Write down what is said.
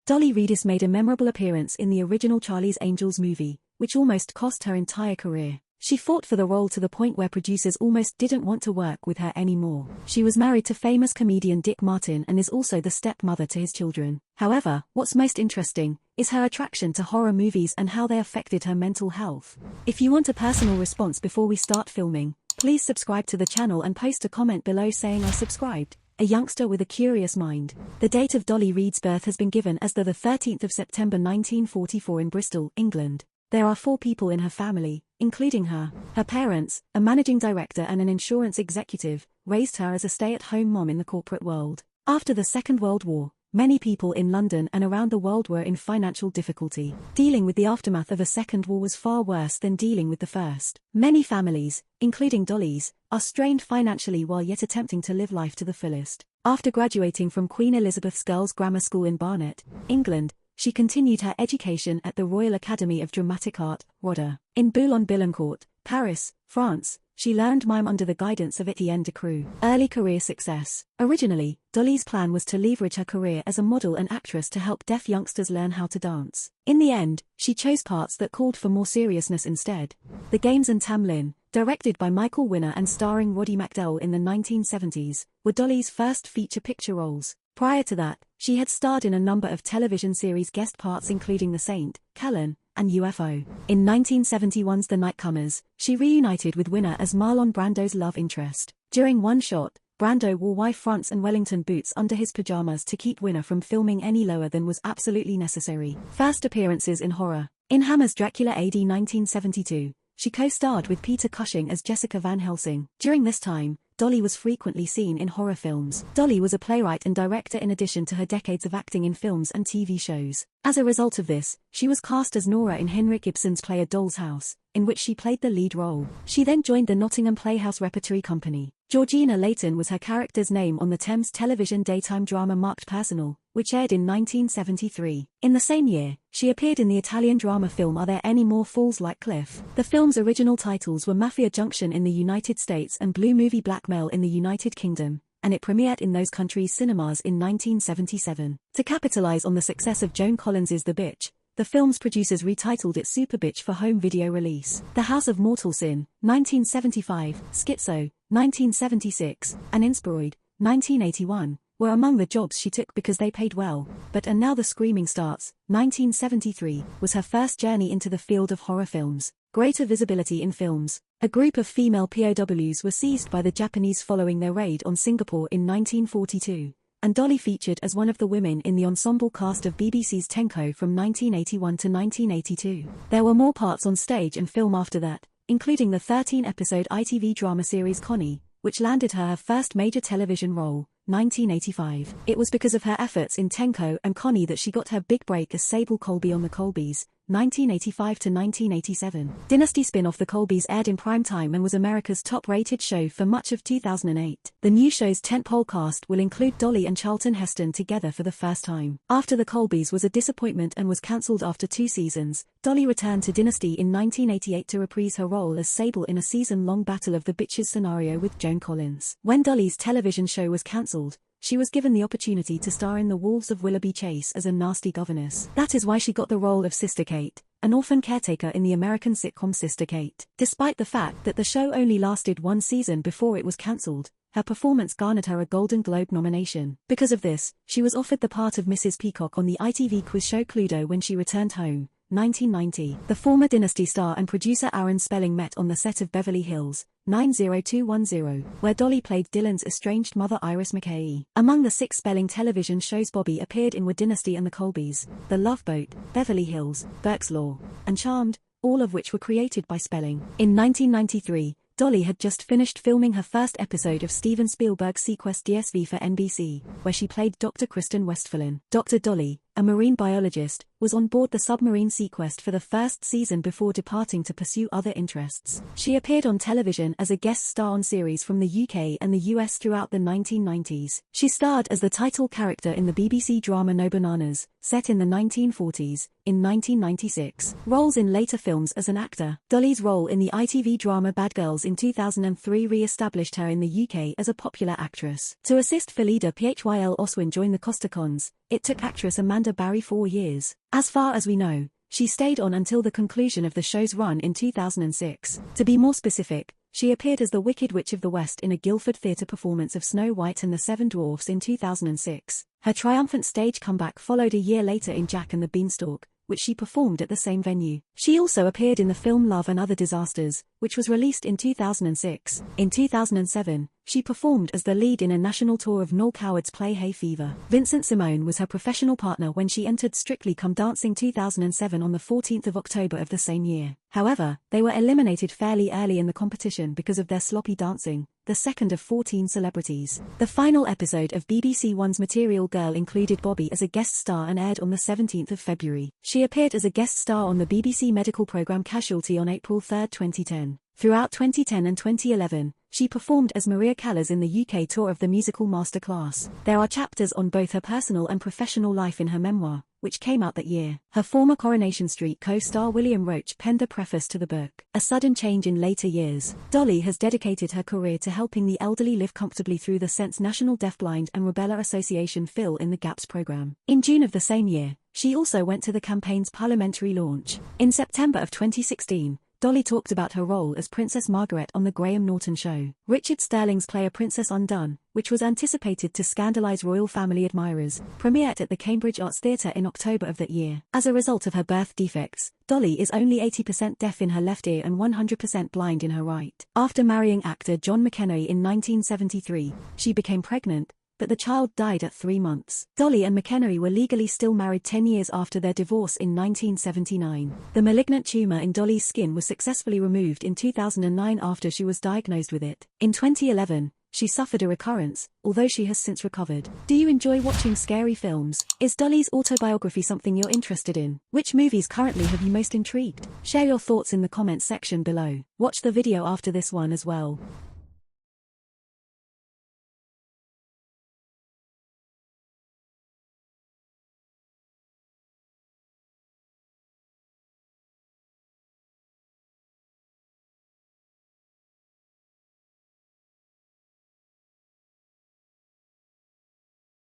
Dolly Reedis made a memorable appearance in the original Charlie's Angels movie, which almost cost her entire career. She fought for the role to the point where producers almost didn't want to work with her anymore. She was married to famous comedian Dick Martin and is also the stepmother to his children. However, what's most interesting is her attraction to horror movies and how they affected her mental health. If you want a personal response before we start filming, please subscribe to the channel and post a comment below saying I subscribed. A youngster with a curious mind. The date of Dolly Reed's birth has been given as the 13th of September 1944 in Bristol, England. There are 4 people in her family, including her. Her parents, a managing director and an insurance executive, raised her as a stay-at-home mom in the corporate world. After the Second World War, many people in London and around the world were in financial difficulty. Dealing with the aftermath of a second war was far worse than dealing with the first. Many families, including Dolly's, are strained financially while yet attempting to live life to the fullest. After graduating from Queen Elizabeth's Girls' Grammar School in Barnet, England, she continued her education at the Royal Academy of Dramatic Art, RODA. In Boulogne-Billancourt, Paris, France, she learned mime under the guidance of Etienne Decroux. Early career success. Originally, Dolly's plan was to leverage her career as a model and actress to help deaf youngsters learn how to dance. In the end, she chose parts that called for more seriousness instead. The Games and Tamlin, directed by Michael Winner and starring Roddy McDowall in the 1970s, were Dolly's first feature picture roles. Prior to that, she had starred in a number of television series guest parts including The Saint, Callan, and UFO. In 1971's The Nightcomers, she reunited with Winner as Marlon Brando's love interest. During one shot, Brando wore Y fronts and Wellington boots under his pajamas to keep Winner from filming any lower than was absolutely necessary. First appearances in horror. In Hammer's Dracula AD 1972, she co-starred with Peter Cushing as Jessica Van Helsing. During this time, Dolly was frequently seen in horror films. Dolly was a playwright and director in addition to her decades of acting in films and TV shows. As a result of this, she was cast as Nora in Henrik Ibsen's play A Doll's House, in which she played the lead role. She then joined the Nottingham Playhouse Repertory Company. Georgina Layton was her character's name on the Thames television daytime drama Marked Personal, which aired in 1973. In the same year, she appeared in the Italian drama film Are There Any More Falls Like Cliff? The film's original titles were Mafia Junction in the United States and Blue Movie Blackmail in the United Kingdom, and it premiered in those countries' cinemas in 1977. To capitalize on the success of Joan Collins's The Bitch, the film's producers retitled it Super Bitch for home video release. The House of Mortal Sin, 1975, Schizo, 1976, and Inspiroid, 1981, were among the jobs she took because they paid well. But And Now the Screaming Starts, 1973, was her first journey into the field of horror films. Greater visibility in films. A group of female POWs were seized by the Japanese following their raid on Singapore in 1942, and Dolly featured as one of the women in the ensemble cast of BBC's Tenko from 1981 to 1982. There were more parts on stage and film after that, including the 13-episode ITV drama series Connie, which landed her first major television role, 1985. It was because of her efforts in Tenko and Connie that she got her big break as Sable Colby on The Colbys, 1985 to 1987. Dynasty spin-off The Colbys aired in prime time and was America's top-rated show for much of 2008. The new show's tentpole cast will include Dolly and Charlton Heston together for the first time. After The Colbys was a disappointment and was cancelled after 2 seasons, Dolly returned to Dynasty in 1988 to reprise her role as Sable in a season-long Battle of the Bitches scenario with Joan Collins. When Dolly's television show was cancelled, she was given the opportunity to star in The Wolves of Willoughby Chase as a nasty governess. That is why she got the role of Sister Kate, an orphan caretaker in the American sitcom Sister Kate. Despite the fact that the show only lasted 1 season before it was cancelled, her performance garnered her a Golden Globe nomination. Because of this, she was offered the part of Mrs. Peacock on the ITV quiz show Cluedo when she returned home, 1990. The former Dynasty star and producer Aaron Spelling met on the set of Beverly Hills, 90210, where Dolly played Dylan's estranged mother Iris McKay. Among the 6 Spelling television shows Bobby appeared in were Dynasty and The Colbys, The Love Boat, Beverly Hills, Burke's Law, and Charmed, all of which were created by Spelling. In 1993, Dolly had just finished filming her first episode of Steven Spielberg's Sequest DSV for NBC, where she played Dr. Kristen Westphalen. Dr. Dolly, a marine biologist, was on board the submarine Sequest for the first season before departing to pursue other interests. She appeared on television as a guest star on series from the UK and the US throughout the 1990s. She starred as the title character in the BBC drama No Bananas, set in the 1940s, in 1996. Roles in later films as an actor. Dolly's role in the ITV drama Bad Girls in 2003 re-established her in the UK as a popular actress. To assist Phyllida Phyl Oswin join the Costacons, It took actress Amanda Barry 4 years. As far as we know, she stayed on until the conclusion of the show's run in 2006. To be more specific, she appeared as the Wicked Witch of the West in a Guildford Theatre performance of Snow White and the Seven Dwarfs in 2006. Her triumphant stage comeback followed a year later in Jack and the Beanstalk, which she performed at the same venue. She also appeared in the film Love and Other Disasters, which was released in 2006. In 2007, she performed as the lead in a national tour of Noel Coward's play Hay Fever. Vincent Simone was her professional partner when she entered Strictly Come Dancing 2007 on the 14th of October of the same year. However, they were eliminated fairly early in the competition because of their sloppy dancing, the second of 14 celebrities. The final episode of BBC One's Material Girl included Bobby as a guest star and aired on the 17th of February. She appeared as a guest star on the BBC medical programme Casualty on April 3, 2010. Throughout 2010 and 2011, she performed as Maria Callas in the UK tour of the musical Masterclass. There are chapters on both her personal and professional life in her memoir, which came out that year. Her former Coronation Street co-star William Roach penned the preface to the book. A sudden change in later years. Dolly has dedicated her career to helping the elderly live comfortably through the Sense National Deafblind and Rubella Association Fill in the Gaps program. In June of the same year, she also went to the campaign's parliamentary launch. In September of 2016, Dolly talked about her role as Princess Margaret on The Graham Norton Show. Richard Sterling's play A Princess Undone, which was anticipated to scandalise royal family admirers, premiered at the Cambridge Arts Theatre in October of that year. As a result of her birth defects, Dolly is only 80% deaf in her left ear and 100% blind in her right. After marrying actor John McEnroe in 1973, she became pregnant, but the child died at 3 months. Dolly and McEnroe were legally still married 10 years after their divorce in 1979. The malignant tumor in Dolly's skin was successfully removed in 2009 after she was diagnosed with it. In 2011, she suffered a recurrence, although she has since recovered. Do you enjoy watching scary films? Is Dolly's autobiography something you're interested in? Which movies currently have you most intrigued? Share your thoughts in the comments section below. Watch the video after this one as well.